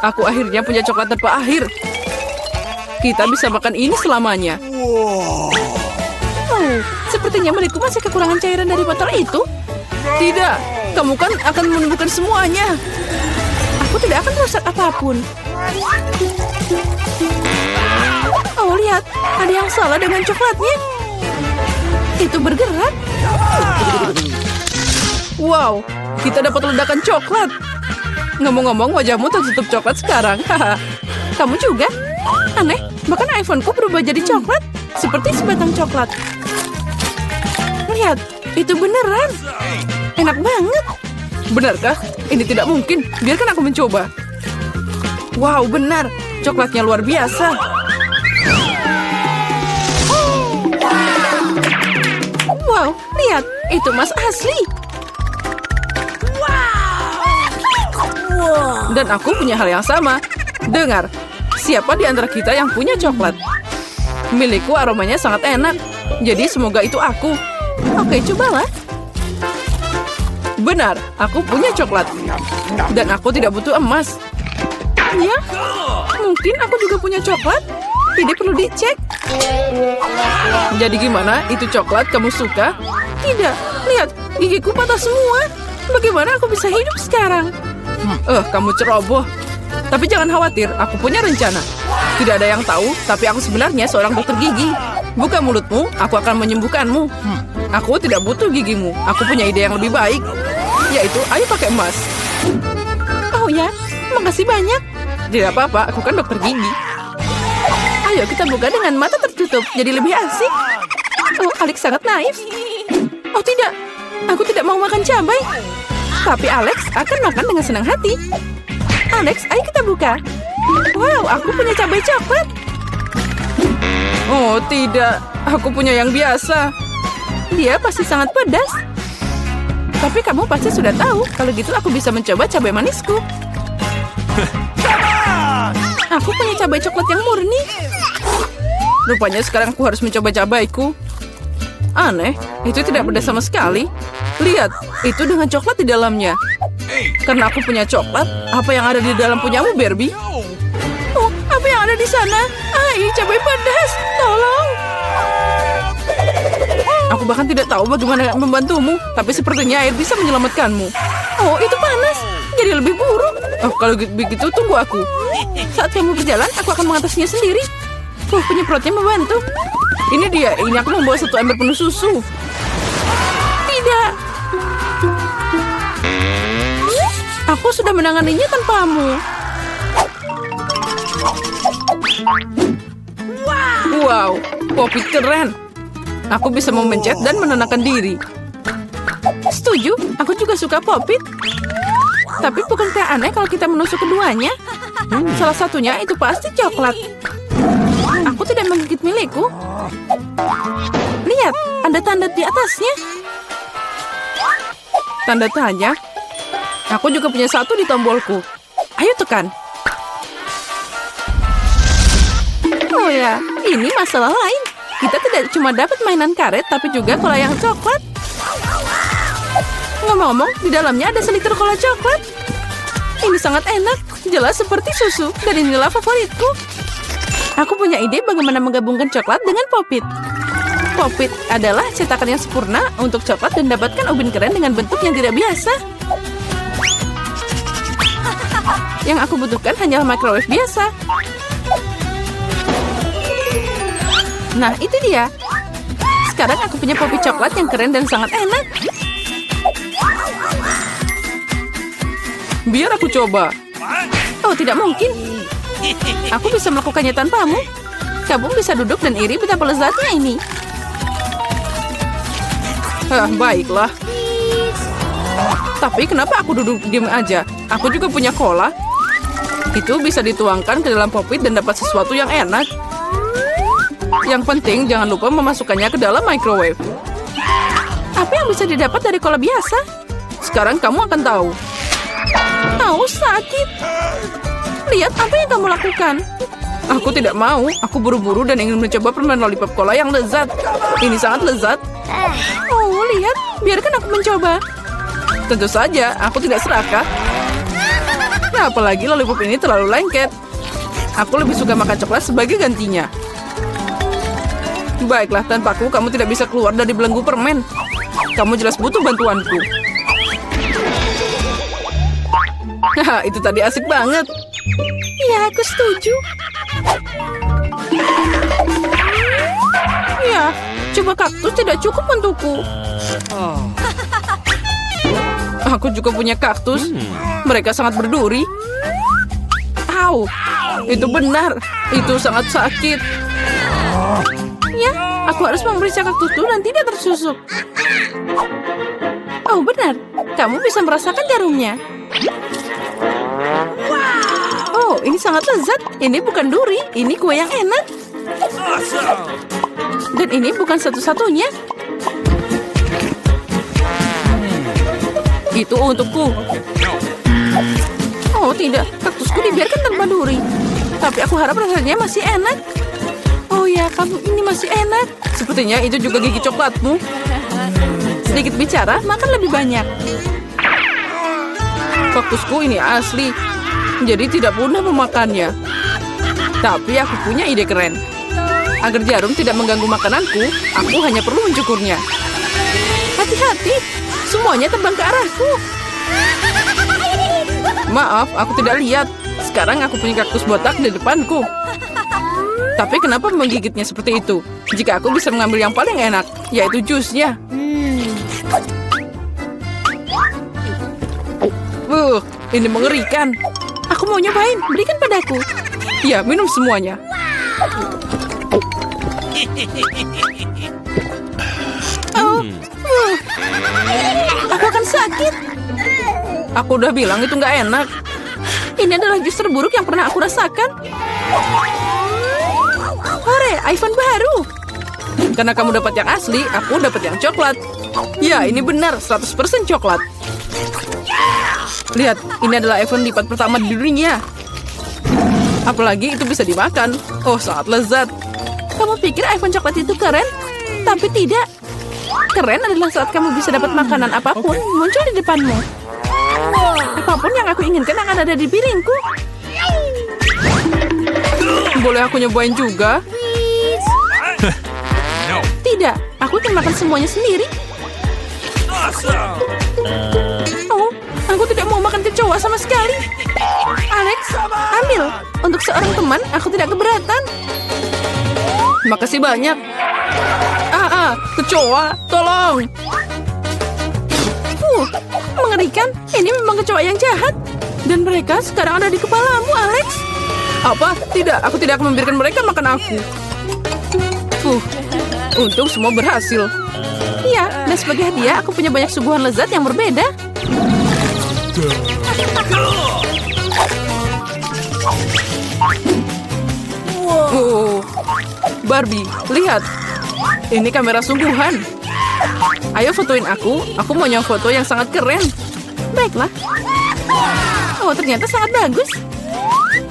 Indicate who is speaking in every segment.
Speaker 1: Aku akhirnya punya coklat tanpa akhir. Kita bisa makan ini selamanya. Oh, sepertinya milikku masih kekurangan cairan dari botol itu. Tidak, kamu kan akan menemukan semuanya. Aku tidak akan merusak apapun. Oh, lihat. Ada yang salah dengan coklatnya. Itu bergerak. Wow, kita dapat ledakan coklat. Ngomong-ngomong, wajahmu tertutup coklat sekarang. Kamu juga? Aneh, bahkan iPhone-ku berubah jadi coklat. Seperti sebatang coklat. Lihat, itu beneran. Enak banget. Benarkah? Ini tidak mungkin. Biarkan aku mencoba. Wow, benar. Coklatnya luar biasa. Wow, lihat. Itu emas asli. Dan aku punya hal yang sama. Dengar, siapa di antara kita yang punya coklat? Milikku aromanya sangat enak. Jadi semoga itu aku. Oke, cobalah. Benar, aku punya coklat. Dan aku tidak butuh emas. Ya, mungkin aku juga punya coklat. Tidak perlu dicek. Jadi gimana? Itu coklat kamu suka? Tidak, lihat, gigiku patah semua. Bagaimana aku bisa hidup sekarang? Kamu ceroboh. Tapi jangan khawatir, aku punya rencana. Tidak ada yang tahu, tapi aku sebenarnya seorang dokter gigi. Buka mulutmu, aku akan menyembuhkanmu. Aku tidak butuh gigimu. Aku punya ide yang lebih baik. Yaitu, ayo pakai emas. Oh ya, makasih banyak. Tidak apa-apa, aku kan dokter gigi. Ayo kita buka dengan mata tertutup, jadi lebih asik. Oh, Alex sangat naif. Oh tidak, aku tidak mau makan cabai. Tapi Alex akan makan dengan senang hati. Alex, ayo kita buka. Wow, aku punya cabai coklat. Oh tidak, aku punya yang biasa. Dia pasti sangat pedas. Tapi kamu pasti sudah tahu, kalau gitu aku bisa mencoba cabai manisku. Aku punya cabai coklat yang murni. Rupanya sekarang aku harus mencoba cabaiku. Aneh, itu tidak pedas sama sekali. Lihat, itu dengan coklat di dalamnya. Karena aku punya coklat, apa yang ada di dalam punyamu, Barbie? Oh, apa yang ada di sana? Cabai pedas, tolong. Aku bahkan tidak tahu bagaimana membantumu, tapi sepertinya air bisa menyelamatkanmu. Oh, itu panas. Jadi lebih buruk. Oh, kalau begitu tunggu aku. Saat kamu berjalan, aku akan mengatasinya sendiri. Penyemprotnya membantu. Ini dia, ini aku membawa satu ember penuh susu. Tidak. Aku sudah menanganinya tanpamu. Wow, Poppy keren. Aku bisa memencet dan menenangkan diri. Setuju, aku juga suka Poppy. Tapi bukankah aneh kalau kita menusuk keduanya? Salah satunya itu pasti coklat. Aku tidak menggigit milikku. Lihat, ada tanda di atasnya. Tanda tanya. Aku juga punya satu di tombolku. Ayo tekan. Oh ya, ini masalah lain. Kita tidak cuma dapat mainan karet, tapi juga cola yang coklat. Ngomong-ngomong, di dalamnya ada seliter cola coklat. Ini sangat enak, jelas seperti susu, dan inilah favoritku. Aku punya ide bagaimana menggabungkan coklat dengan Pop-It. Pop-It adalah cetakan yang sempurna untuk coklat dan dapatkan ubin keren dengan bentuk yang tidak biasa. Yang aku butuhkan hanyalah microwave biasa. Nah, itu dia. Sekarang aku punya Pop-It coklat yang keren dan sangat enak. Biar aku coba. Oh, tidak mungkin. Aku bisa melakukannya tanpamu. Kamu bisa duduk dan iri betapa lezatnya ini. Baiklah. Tapi kenapa aku duduk diam aja? Aku juga punya cola. Itu bisa dituangkan ke dalam Pop-It dan dapat sesuatu yang enak. Yang penting jangan lupa memasukkannya ke dalam microwave. Apa yang bisa didapat dari cola biasa? Sekarang kamu akan tahu. Oh, sakit. Lihat apa yang kamu lakukan. Aku tidak mau. Aku buru-buru dan ingin mencoba permen lollipop cola yang lezat. Ini sangat lezat. Oh, lihat. Biarkan aku mencoba. Tentu saja, aku tidak serakah. Apalagi lollipop ini terlalu lengket. Aku lebih suka makan coklat sebagai gantinya. Baiklah, tanpaku kamu tidak bisa keluar dari belenggu permen. Kamu jelas butuh bantuanku. Haha, itu tadi asik banget.
Speaker 2: Ya, aku setuju.
Speaker 1: Ya, coba kaktus tidak cukup untukku. Aku juga punya kaktus. Mereka sangat berduri. Au, itu benar. Itu sangat sakit. Ya, aku harus memeriksa kaktusku dan tidak tersusuk. Oh, benar. Kamu bisa merasakan jarumnya. Oh, ini sangat lezat. Ini bukan duri, ini kue yang enak. Dan ini bukan satu-satunya. Itu untukku. Oh, tidak. Kaktusku dibiarkan tanpa duri. Tapi aku harap rasanya masih enak. Oh ya, kamu ini masih enak. Sepertinya itu juga gigi coklatmu. Sedikit bicara, makan lebih banyak. Kaktusku ini asli. Jadi tidak mudah memakannya. Tapi aku punya ide keren. Agar jarum tidak mengganggu makananku, aku hanya perlu mencukurnya. Hati-hati, semuanya terbang ke arahku. Maaf, aku tidak lihat. Sekarang aku punya kaktus botak di depanku. Tapi kenapa menggigitnya seperti itu? Jika aku bisa mengambil yang paling enak, yaitu jusnya. Ini mengerikan. Aku mau nyobain, berikan padaku. Ya, minum semuanya. Aku akan sakit. Aku udah bilang itu nggak enak. Ini adalah jus terburuk yang pernah aku rasakan. Hore, iPhone baru. Karena kamu dapat yang asli, aku dapat yang coklat. Ya, ini benar, 100% coklat. Lihat, ini adalah iPhone lipat pertama di dunia. Apalagi itu bisa dimakan. Oh, sangat lezat. Kamu pikir iPhone coklat itu keren? Tapi tidak. Keren adalah saat kamu bisa dapat makanan apapun muncul di depanmu. Apapun yang aku inginkan akan ada di piringku. Boleh aku nyobain juga? Tidak, aku akan makan semuanya sendiri. Oh, aku tidak mau makan kecoa sama sekali. Alex, ambil. Untuk seorang teman, aku tidak keberatan. Makasih banyak. Kecoa, tolong. Mengerikan. Ini memang kecoa yang jahat. Dan mereka sekarang ada di kepalamu, Alex. Apa? Tidak, aku tidak akan membiarkan mereka makan aku. Untung semua berhasil. Iya, dan sebagai hadiah aku punya banyak suguhan lezat yang berbeda. Barbie, lihat. Ini kamera sungguhan. Ayo fotoin aku mau foto yang sangat keren. Baiklah. Oh, ternyata sangat bagus.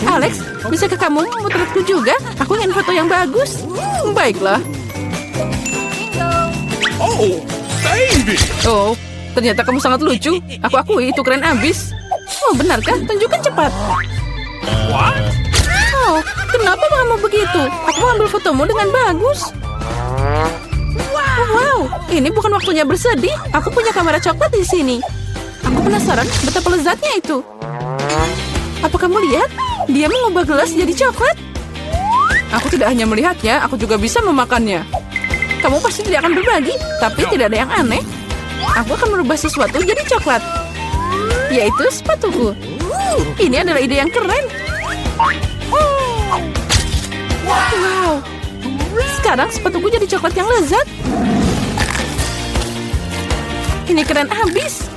Speaker 1: Alex, bisakah kamu memotretku juga? Aku ingin foto yang bagus. Baiklah.
Speaker 3: Oh, baby.
Speaker 1: Oh, ternyata kamu sangat lucu. Aku akui itu keren abis. Oh, benarkah? Tunjukkan cepat.
Speaker 3: What?
Speaker 1: Oh, kenapa kamu begitu? Aku ambil fotomu dengan bagus. Wow, ini bukan waktunya bersedih. Aku punya kamera coklat di sini. Aku penasaran betapa lezatnya itu. Apa kamu lihat? Dia mengubah gelas jadi coklat. Aku tidak hanya melihatnya, aku juga bisa memakannya. Kamu pasti tidak akan berbagi, tapi tidak ada yang aneh. Aku akan merubah sesuatu jadi coklat. Yaitu sepatuku. Ini adalah ide yang keren. Wow. Sekarang sepatuku jadi coklat yang lezat. Ini keren abis.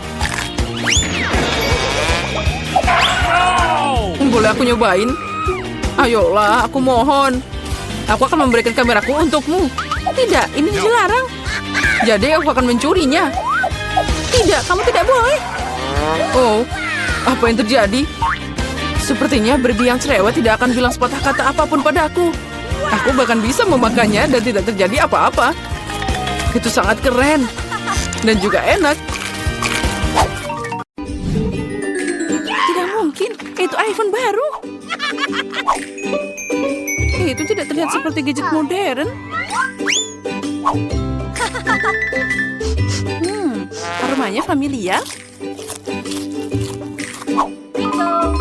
Speaker 1: Boleh aku nyobain? Ayolah, aku mohon. Aku akan memberikan kameraku untukmu. Tidak, ini dilarang. Jadi aku akan mencurinya. Tidak, kamu tidak boleh. Oh, apa yang terjadi? Sepertinya Barbie yang cerewet tidak akan bilang sepatah kata apapun padaku. Aku bahkan bisa memakannya dan tidak terjadi apa-apa. Itu sangat keren. Dan juga enak. Tidak mungkin. Itu baru. Itu tidak terlihat seperti gadget modern. Aromanya familiar.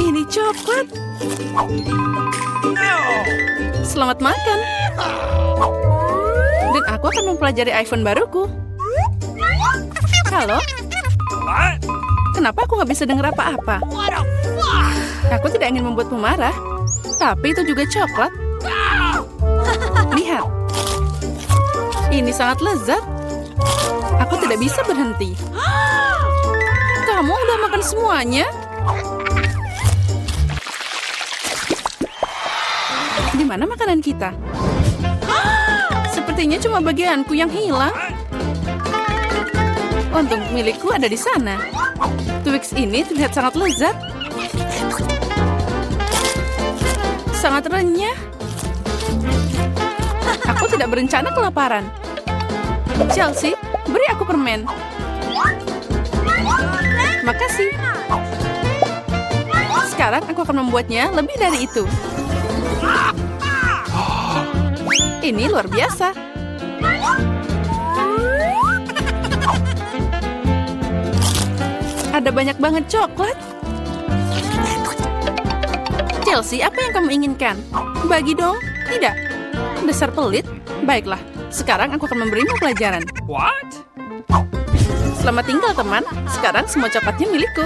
Speaker 1: Ini coklat. Selamat makan. Dan aku akan mempelajari iPhone baruku. Halo?
Speaker 3: What?
Speaker 1: Kenapa aku nggak bisa dengar apa-apa? Aku tidak ingin membuatmu marah. Tapi itu juga coklat. Lihat. Ini sangat lezat. Aku tidak bisa berhenti. Kamu udah makan semuanya? Di mana makanan kita? Sepertinya cuma bagianku yang hilang. Untung milikku ada di sana. Twix ini terlihat sangat lezat. Sangat renyah. Aku tidak berencana kelaparan. Chelsea, beri aku permen. Makasih. Sekarang aku akan membuatnya lebih dari itu. Ini luar biasa. Ada banyak banget coklat. Chelsea, apa yang kamu inginkan? Bagi dong. Tidak. Dasar pelit. Baiklah, sekarang aku akan memberimu pelajaran.
Speaker 3: What?
Speaker 1: Selamat tinggal, teman. Sekarang semua coklatnya milikku.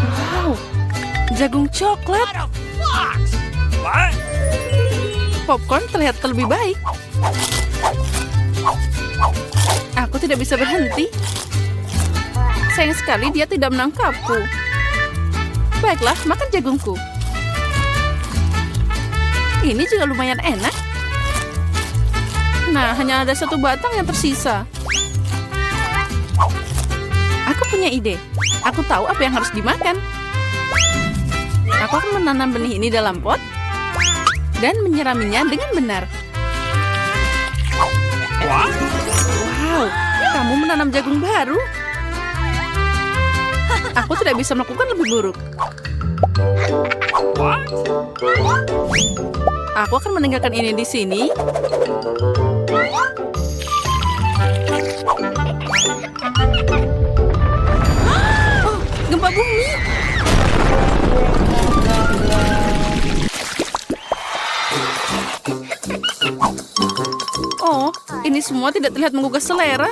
Speaker 1: Wow, jagung coklat.
Speaker 3: What?
Speaker 1: Popcorn terlihat lebih baik. Aku tidak bisa berhenti. Sayang sekali dia tidak menangkapku. Baiklah, makan jagungku. Ini juga lumayan enak. Nah, hanya ada satu batang yang tersisa. Aku punya ide. Aku tahu apa yang harus dimakan. Aku akan menanam benih ini dalam pot dan menyiraminya dengan benar.
Speaker 3: What?
Speaker 1: Wow, kamu menanam jagung baru. Aku tidak bisa melakukan lebih buruk.
Speaker 3: What?
Speaker 1: Aku akan meninggalkan ini di sini. Oh, gempa bumi. Oh, ini semua tidak terlihat menggugah selera.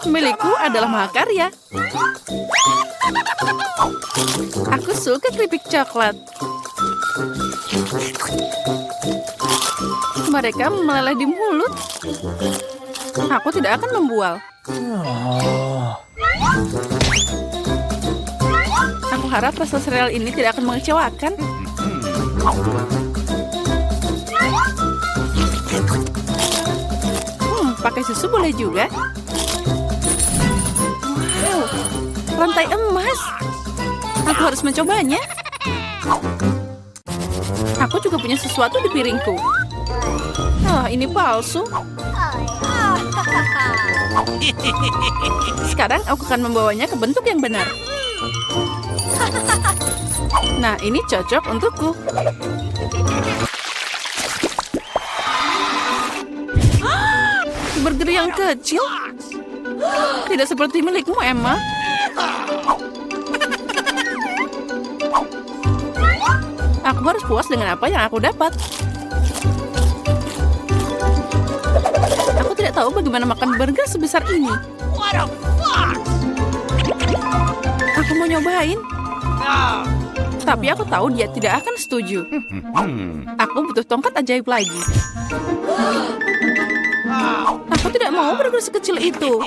Speaker 1: Milikku adalah mahakarya. Aku suka keripik coklat. Mereka meleleh di mulut. Aku tidak akan membual. Aku harap rasa sereal ini tidak akan mengecewakan. Pakai susu boleh juga. Wow, rantai emas. Aku harus mencobanya. Aku juga punya sesuatu di piringku. Ini palsu. Sekarang aku akan membawanya ke bentuk yang benar. Nah, ini cocok untukku. Burger yang kecil? Tidak seperti milikmu, Emma. Aku harus puas dengan apa yang aku dapat. Aku tidak tahu bagaimana makan burger sebesar ini. Aku mau nyobain. Tapi aku tahu dia tidak akan setuju. Aku butuh tongkat ajaib lagi. Aku tidak mau burger sekecil itu.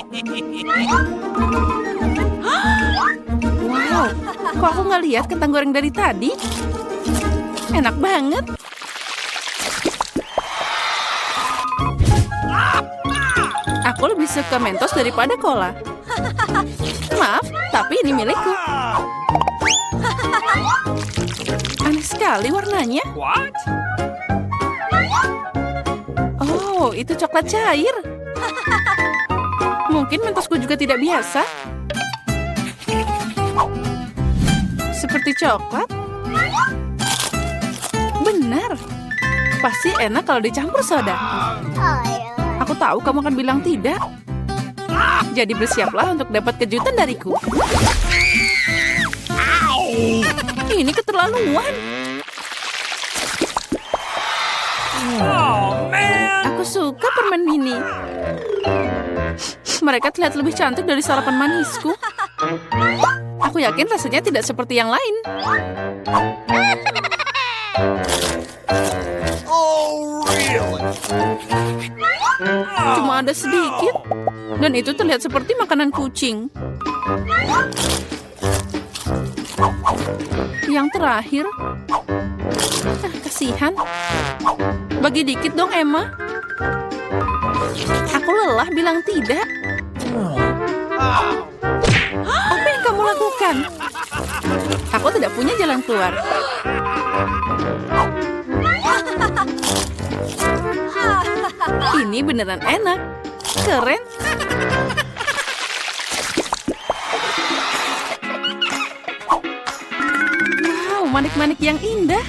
Speaker 1: Wow, kok aku nggak lihat kentang goreng dari tadi? Enak banget. Aku lebih suka Mentos daripada cola. Maaf, tapi ini milikku. Aneh sekali warnanya.
Speaker 3: What?
Speaker 1: Oh, Oh, itu coklat cair. Mungkin mentosku juga tidak biasa. Seperti coklat. Benar. Pasti enak kalau dicampur soda. Aku tahu kamu akan bilang tidak. Jadi bersiaplah untuk dapat kejutan dariku. Ini keterlaluan.
Speaker 3: Oh, man.
Speaker 1: Aku suka permen mini. Mereka terlihat lebih cantik dari sarapan manisku. Aku yakin rasanya tidak seperti yang lain.
Speaker 3: Oh, really?
Speaker 1: Cuma ada sedikit. Dan itu terlihat seperti makanan kucing. Yang terakhir. Kasihan. Bagi dikit dong, Emma. Aku lelah bilang tidak. Apa yang kamu lakukan? Aku tidak punya jalan keluar. Ini beneran enak. Keren. Wow, manik-manik yang indah.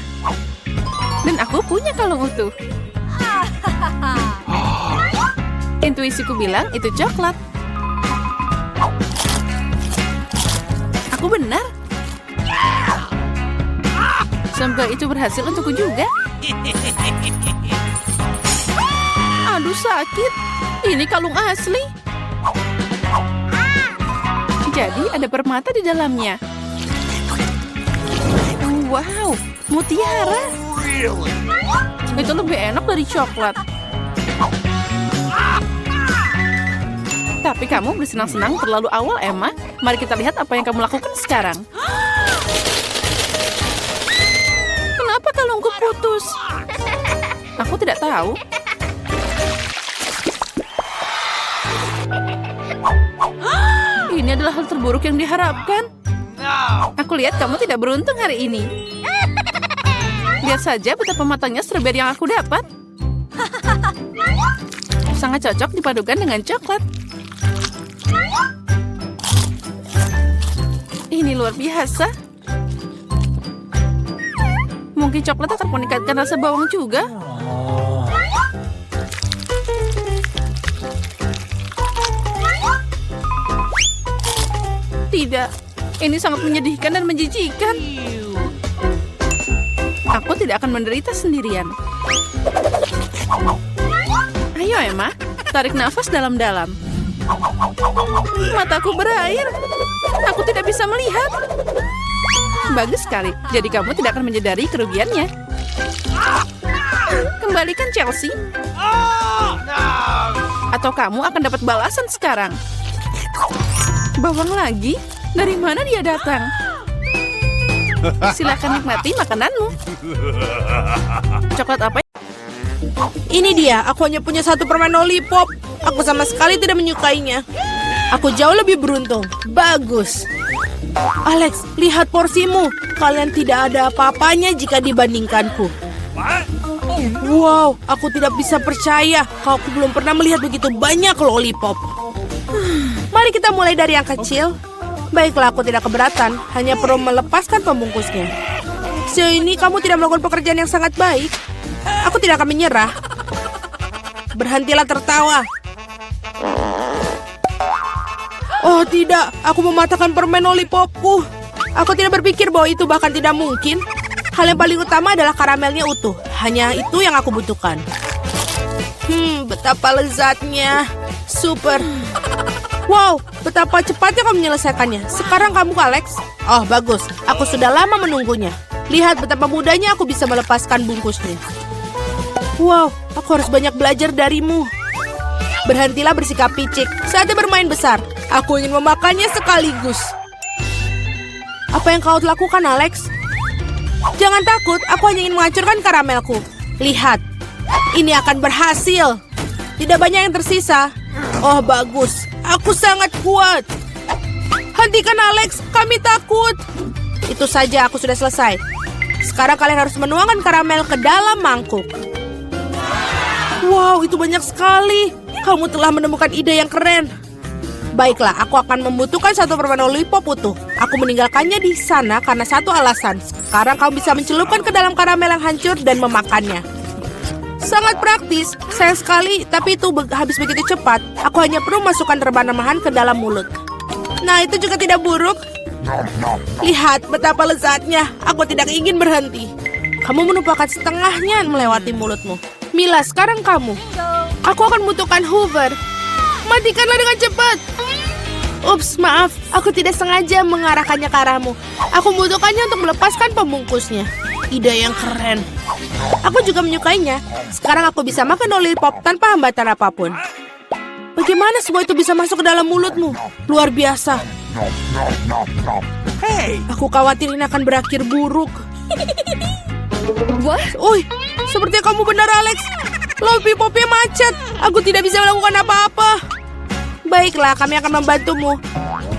Speaker 1: Dan aku punya kalung utuh. Intuisiku bilang itu coklat. Aku benar. Semoga itu berhasil untukku juga. Aduh, sakit. Ini kalung asli. Jadi ada permata di dalamnya. Wow, mutiara.
Speaker 3: Really?
Speaker 1: Itu lebih enak dari coklat. Tapi kamu bersenang-senang terlalu awal, Emma. Mari kita lihat apa yang kamu lakukan sekarang. Kenapa kalungku putus? Aku tidak tahu. Ini adalah hal terburuk yang diharapkan. Aku lihat kamu tidak beruntung hari ini. Lihat saja betapa matangnya stroberi yang aku dapat. Sangat cocok dipadukan dengan coklat. Ini luar biasa. Mungkin coklat akan meningkatkan rasa bawang juga. Tidak, ini sangat menyedihkan dan menjijikan. Aku tidak akan menderita sendirian. Ayo, Emma, tarik nafas dalam-dalam. Mataku berair. Aku tidak bisa melihat. Bagus sekali. Jadi kamu tidak akan menyadari kerugiannya. Kembalikan Chelsea. Atau kamu akan dapat balasan sekarang. Bawang lagi? Dari mana dia datang? Silakan nikmati makananmu. Coklat apa?
Speaker 2: Ini dia, aku hanya punya satu permen lollipop. Aku sama sekali tidak menyukainya. Aku jauh lebih beruntung. Bagus. Alex, lihat porsimu. Kalian tidak ada apa-apanya jika dibandingkanku.
Speaker 3: What?
Speaker 2: Wow, aku tidak bisa percaya. Aku belum pernah melihat begitu banyak lollipop. Mari kita mulai dari yang kecil. Baiklah, aku tidak keberatan. Hanya perlu melepaskan pembungkusnya. Sejauh ini kamu tidak melakukan pekerjaan yang sangat baik. Aku tidak akan menyerah. Berhentilah tertawa. Oh tidak, aku mematahkan permen lollipopku. Aku tidak berpikir bahwa itu bahkan tidak mungkin. Hal yang paling utama adalah karamelnya utuh. Hanya itu yang aku butuhkan. Betapa lezatnya. Super. Wow, betapa cepatnya kamu menyelesaikannya. Sekarang kamu, Alex. Oh, bagus. Aku sudah lama menunggunya. Lihat betapa mudahnya aku bisa melepaskan bungkusnya. Wow, aku harus banyak belajar darimu. Berhentilah bersikap picik. Saatnya bermain besar. Aku ingin memakannya sekaligus. Apa yang kau lakukan, Alex? Jangan takut, aku hanya ingin menghancurkan karamelku. Lihat, ini akan berhasil. Tidak banyak yang tersisa. Oh, bagus. Aku sangat kuat. Hentikan, Alex. Kami takut. Itu saja, aku sudah selesai. Sekarang kalian harus menuangkan karamel ke dalam mangkuk. Wow, itu banyak sekali. Kamu telah menemukan ide yang keren. Baiklah, aku akan membutuhkan satu permen lollipop utuh. Aku meninggalkannya di sana karena satu alasan. Sekarang kamu bisa mencelupkan ke dalam karamel yang hancur dan memakannya. Sangat praktis, sayang sekali, tapi itu habis begitu cepat. Aku hanya perlu masukkan rebana-remahan ke dalam mulut. Nah, itu juga tidak buruk. Lihat betapa lezatnya. Aku tidak ingin berhenti. Kamu menumpahkan setengahnya melewati mulutmu. Mila, sekarang kamu. Aku akan membutuhkan Hoover. Matikanlah dengan cepat. Ups, maaf. Aku tidak sengaja mengarahkannya ke arahmu. Aku membutuhkannya untuk melepaskan pembungkusnya. Ide yang keren. Aku juga menyukainya. Sekarang aku bisa makan lollipop tanpa hambatan apapun. Bagaimana semua itu bisa masuk ke dalam mulutmu? Luar biasa.
Speaker 3: Hey!
Speaker 2: Aku khawatir ini akan berakhir buruk.
Speaker 1: What?
Speaker 2: Oi, sepertinya kamu benar, Alex. Lollipopnya macet. Aku tidak bisa melakukan apa-apa. Baiklah, kami akan membantumu.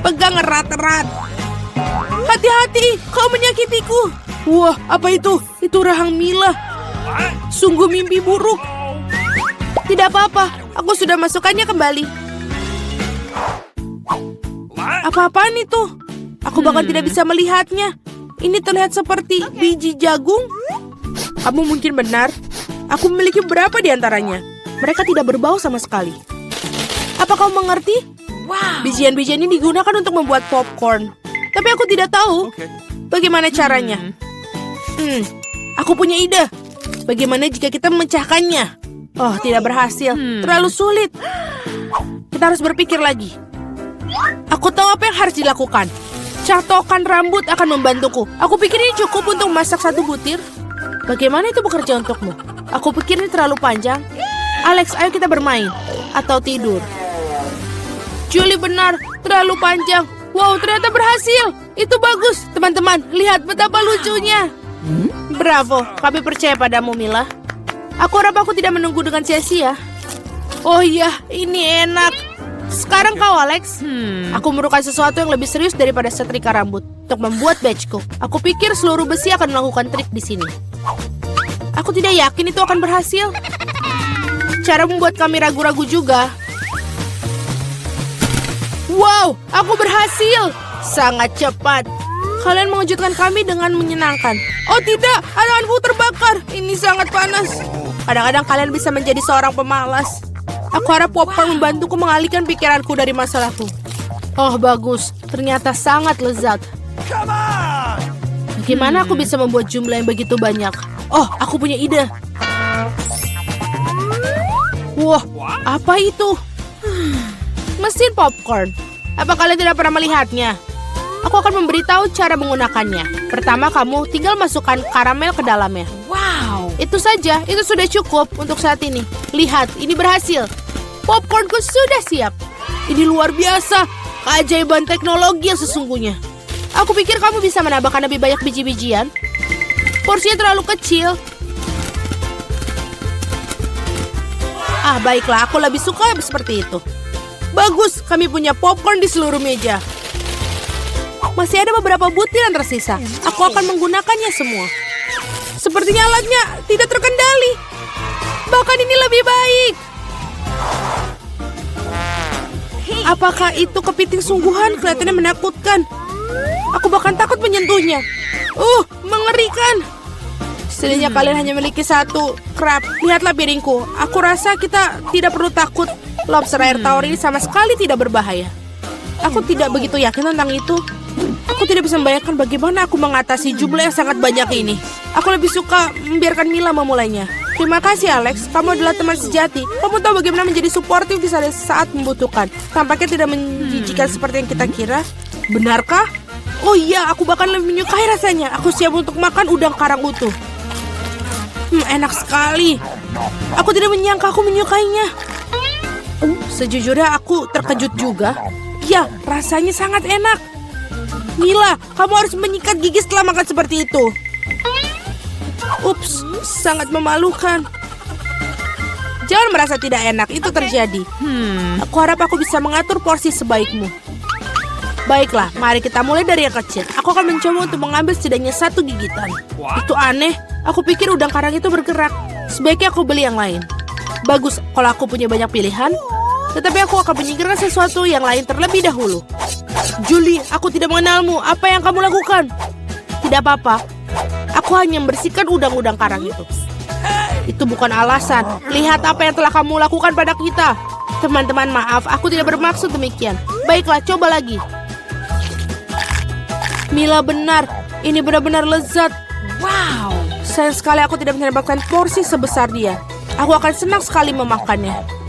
Speaker 2: Pegang erat-erat. Hati-hati, kau menyakitiku. Wah, apa itu? Itu rahang Mila. Sungguh mimpi buruk. Tidak apa-apa, aku sudah masukkannya kembali. Apa-apaan itu? Aku bahkan tidak bisa melihatnya. Ini terlihat seperti biji jagung. Kamu mungkin benar. Aku memiliki beberapa di antaranya. Mereka tidak berbau sama sekali. Apa kau mengerti?
Speaker 1: Wow.
Speaker 2: Bijian-bijian ini digunakan untuk membuat popcorn. Tapi aku tidak tahu bagaimana caranya. Aku punya ide. Bagaimana jika kita memecahkannya? Oh, tidak berhasil. Terlalu sulit. Kita harus berpikir lagi. Aku tahu apa yang harus dilakukan. Catokan rambut akan membantuku. Aku pikir ini cukup untuk memasak satu butir. Bagaimana itu bekerja untukmu? Aku pikir ini terlalu panjang. Alex, ayo kita bermain. Atau tidur. Julie benar, terlalu panjang. Wow, ternyata berhasil. Itu bagus. Teman-teman, lihat betapa lucunya. Bravo, kami percaya padamu, Mila. Aku harap aku tidak menunggu dengan sia-sia. Oh iya, ini enak. Sekarang kau, Alex. Aku memerlukan sesuatu yang lebih serius daripada setrika rambut untuk membuat badgeku. Aku pikir seluruh besi akan melakukan trik di sini. Aku tidak yakin itu akan berhasil. Cara membuat kami ragu-ragu juga. Wow, aku berhasil. Sangat cepat. Kalian mengejutkan kami dengan menyenangkan. Oh tidak, tanganku terbakar. Ini sangat panas. Kadang-kadang kalian bisa menjadi seorang pemalas. Aku harap popcorn membantuku mengalihkan pikiranku dari masalahku. Oh bagus, ternyata sangat lezat.
Speaker 3: Come on!
Speaker 2: Bagaimana aku bisa membuat jumlah yang begitu banyak? Oh, aku punya ide. Wah, apa itu? Mesin popcorn. Apa kalian tidak pernah melihatnya? Aku akan memberitahu cara menggunakannya. Pertama, kamu tinggal masukkan karamel ke dalamnya.
Speaker 1: Wow.
Speaker 2: Itu saja, itu sudah cukup untuk saat ini. Lihat, ini berhasil. Popcornku sudah siap. Ini luar biasa. Keajaiban teknologi yang sesungguhnya. Aku pikir kamu bisa menambahkan lebih banyak biji-bijian. Porsinya terlalu kecil. Ah, baiklah, aku lebih suka seperti itu. Bagus, kami punya popcorn di seluruh meja. Masih ada beberapa butir yang tersisa. Aku akan menggunakannya semua. Sepertinya alatnya tidak terkendali. Bahkan ini lebih baik. Apakah itu kepiting sungguhan? Kelihatannya menakutkan. Aku bahkan takut menyentuhnya. Mengerikan. Setidaknya kalian hanya memiliki satu crab. Lihatlah piringku. Aku rasa kita tidak perlu takut. Lobster air tawar ini sama sekali tidak berbahaya. Aku tidak begitu yakin tentang itu. Aku tidak bisa membayangkan bagaimana aku mengatasi jumlah yang sangat banyak ini. Aku lebih suka membiarkan Mila memulainya. Terima kasih Alex, kamu adalah teman sejati. Kamu tahu bagaimana menjadi suportif di saat membutuhkan. Tampaknya tidak menjijikan seperti yang kita kira. Benarkah? Oh iya, aku bahkan lebih menyukai rasanya. Aku siap untuk makan udang karang utuh. Enak sekali. Aku tidak menyangka aku menyukainya. Sejujurnya aku terkejut juga. Ya, rasanya sangat enak. Mila, kamu harus menyikat gigi setelah makan seperti itu. Ups, sangat memalukan. Jangan merasa tidak enak, itu terjadi. Aku harap aku bisa mengatur porsi sebaikmu. Baiklah, mari kita mulai dari yang kecil. Aku akan mencoba untuk mengambil setidaknya satu gigitan. Itu aneh, aku pikir udang karang itu bergerak. Sebaiknya aku beli yang lain. Bagus kalau aku punya banyak pilihan. Tetapi aku akan menyingkirkan sesuatu yang lain terlebih dahulu. Julie, aku tidak mengenalmu. Apa yang kamu lakukan? Tidak apa-apa. Aku hanya membersihkan udang-udang karang itu. Itu bukan alasan. Lihat apa yang telah kamu lakukan pada kita. Teman-teman, maaf. Aku tidak bermaksud demikian. Baiklah, coba lagi. Mila benar. Ini benar-benar lezat. Wow. Sayang sekali aku tidak mendapatkan porsi sebesar dia. Aku akan senang sekali memakannya.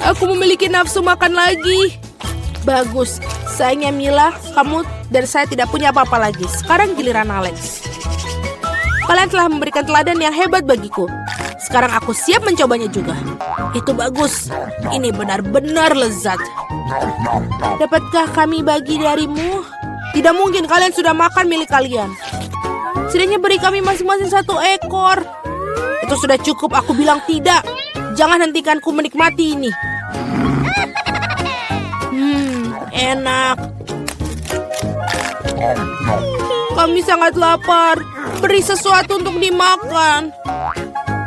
Speaker 2: Aku memiliki nafsu makan lagi. Bagus. Sayangnya Mila, kamu dan saya tidak punya apa-apa lagi. Sekarang giliran Alex. Kalian telah memberikan teladan yang hebat bagiku. Sekarang aku siap mencobanya juga. Itu bagus. Ini benar-benar lezat. Dapatkah kami bagi darimu? Tidak mungkin, kalian sudah makan milik kalian. Setidaknya beri kami masing-masing 1 ekor. Itu sudah cukup, aku bilang tidak. Jangan hentikanku menikmati ini. Enak. Kami sangat lapar. Beri sesuatu untuk dimakan.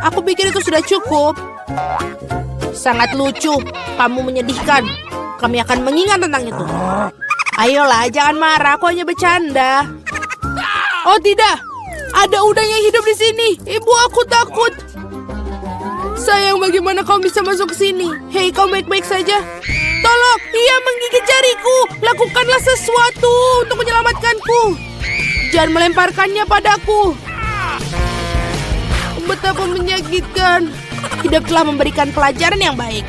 Speaker 2: Aku pikir itu sudah cukup. Sangat lucu. Kamu menyedihkan. Kami akan mengingat tentang itu. Ayolah, jangan marah. Aku hanya bercanda. Oh tidak. Ada udang yang hidup di sini. Ibu, aku takut. Sayang, bagaimana kau bisa masuk ke sini? Hei, kau baik-baik saja? Tolong, ia menggigit jariku. Lakukanlah sesuatu untuk menyelamatkanku. Jangan melemparkannya padaku. Betapa menyakitkan. Hidup telah memberikan pelajaran yang baik.